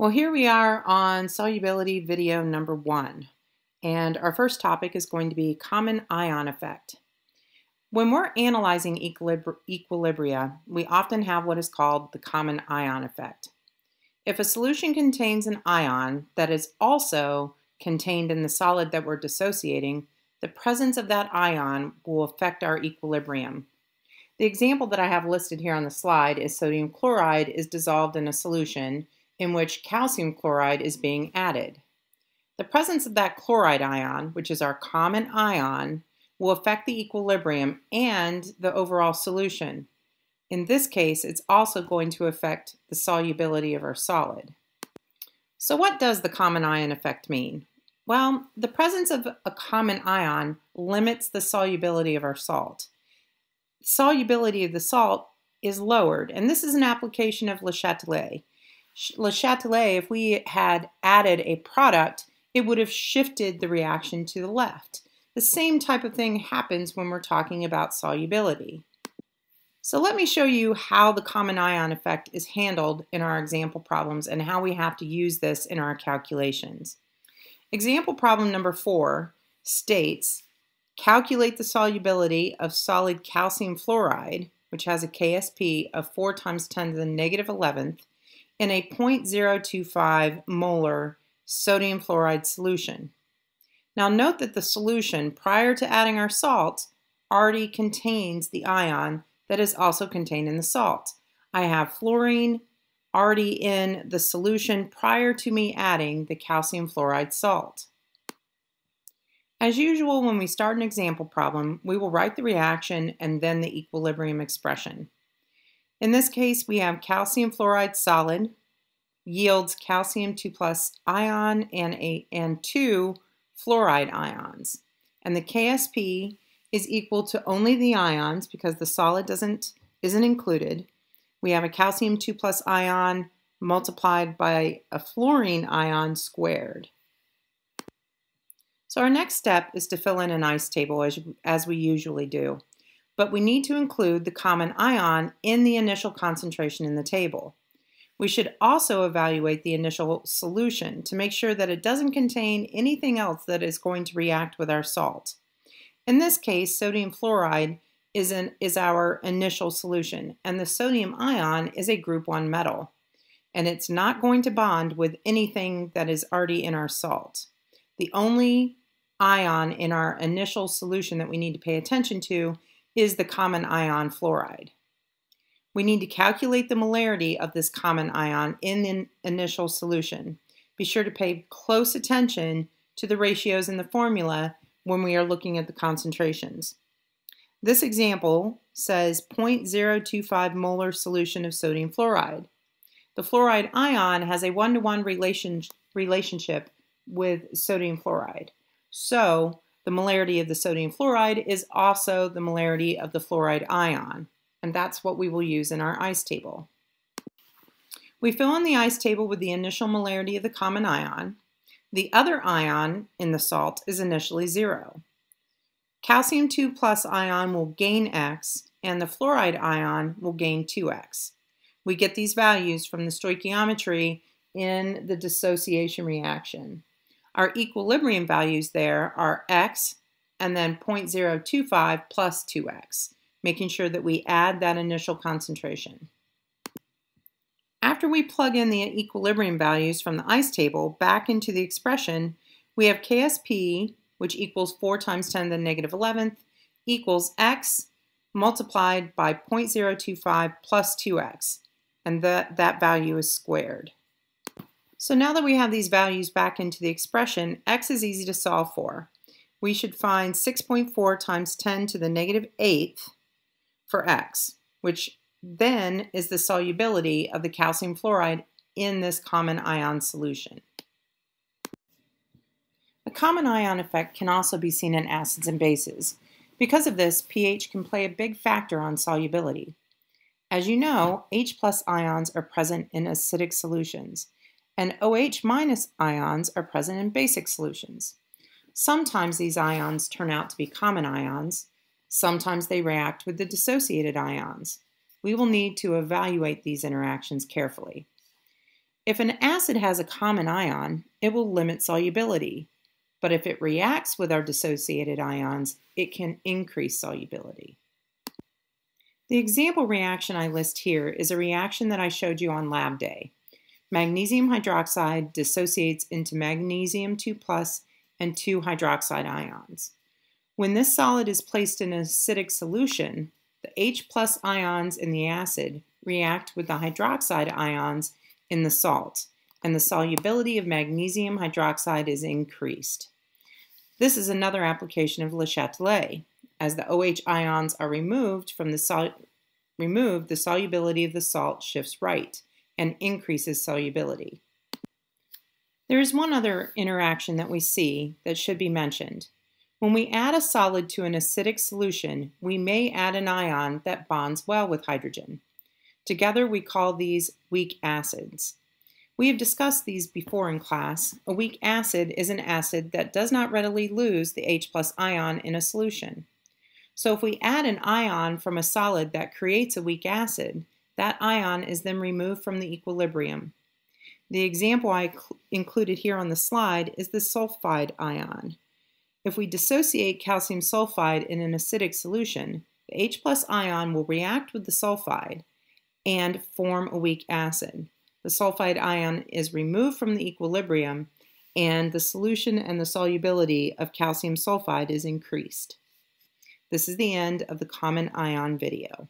Well, here we are on solubility video number 1, and our first topic is going to be common ion effect. When we're analyzing equilibria, we often have what is called the common ion effect. If a solution contains an ion that is also contained in the solid that we're dissociating, the presence of that ion will affect our equilibrium. The example that I have listed here on the slide is sodium chloride is dissolved in a solution in which calcium chloride is being added. The presence of that chloride ion, which is our common ion, will affect the equilibrium and the overall solution. In this case, it's also going to affect the solubility of our solid. So what does the common ion effect mean? Well, the presence of a common ion limits the solubility of our salt. Solubility of the salt is lowered, and this is an application of Le Chatelier. Le Chatelier, if we had added a product, it would have shifted the reaction to the left. The same type of thing happens when we're talking about solubility. So let me show you how the common ion effect is handled in our example problems and how we have to use this in our calculations. Example problem number 4 states, calculate the solubility of solid calcium fluoride, which has a KSP of 4 times 10 to the negative 11th, in a 0.025 molar sodium fluoride solution. Now note that the solution, prior to adding our salt, already contains the ion that is also contained in the salt. I have fluorine already in the solution prior to me adding the calcium fluoride salt. As usual, when we start an example problem, we will write the reaction and then the equilibrium expression. In this case, we have calcium fluoride solid yields calcium 2+ ion and 2 fluoride ions. And the KSP is equal to only the ions because the solid isn't included. We have a calcium 2+ ion multiplied by a fluorine ion squared. So our next step is to fill in an ice table as we usually do. But we need to include the common ion in the initial concentration in the table. We should also evaluate the initial solution to make sure that it doesn't contain anything else that is going to react with our salt. In this case, sodium fluoride is our initial solution, and the sodium ion is a group 1 metal, and it's not going to bond with anything that is already in our salt. The only ion in our initial solution that we need to pay attention to is the common ion fluoride. We need to calculate the molarity of this common ion in the initial solution. Be sure to pay close attention to the ratios in the formula when we are looking at the concentrations. This example says 0.025 molar solution of sodium fluoride. The fluoride ion has a 1-to-1 relationship with sodium fluoride. So the molarity of the sodium fluoride is also the molarity of the fluoride ion, and that's what we will use in our ice table. We fill in the ice table with the initial molarity of the common ion. The other ion in the salt is initially 0. Calcium 2+ ion will gain X, and the fluoride ion will gain 2X. We get these values from the stoichiometry in the dissociation reaction. Our equilibrium values there are X and then 0.025 plus 2X, making sure that we add that initial concentration. After we plug in the equilibrium values from the ice table back into the expression, we have KSP, which equals 4 times 10 to the negative 11th, equals X multiplied by 0.025 plus 2X, and that value is squared. So now that we have these values back into the expression, X is easy to solve for. We should find 6.4 times 10 to the negative 8th for X, which then is the solubility of the calcium fluoride in this common ion solution. The common ion effect can also be seen in acids and bases. Because of this, pH can play a big factor on solubility. As you know, H+ ions are present in acidic solutions, and OH- ions are present in basic solutions. Sometimes these ions turn out to be common ions. Sometimes they react with the dissociated ions. We will need to evaluate these interactions carefully. If an acid has a common ion, it will limit solubility, but if it reacts with our dissociated ions, it can increase solubility. The example reaction I list here is a reaction that I showed you on lab day. Magnesium hydroxide dissociates into magnesium 2+ and 2 hydroxide ions. When this solid is placed in an acidic solution, the H+ ions in the acid react with the hydroxide ions in the salt, and the solubility of magnesium hydroxide is increased. This is another application of Le Chatelet. As the OH ions are removed, the solubility of the salt shifts right and increases solubility. There is one other interaction that we see that should be mentioned. When we add a solid to an acidic solution, we may add an ion that bonds well with hydrogen. Together we call these weak acids. We have discussed these before in class. A weak acid is an acid that does not readily lose the H+ ion in a solution. So if we add an ion from a solid that creates a weak acid, that ion is then removed from the equilibrium. The example I included here on the slide is the sulfide ion. If we dissociate calcium sulfide in an acidic solution, the H+ ion will react with the sulfide and form a weak acid. The sulfide ion is removed from the equilibrium, and the solution and the solubility of calcium sulfide is increased. This is the end of the common ion video.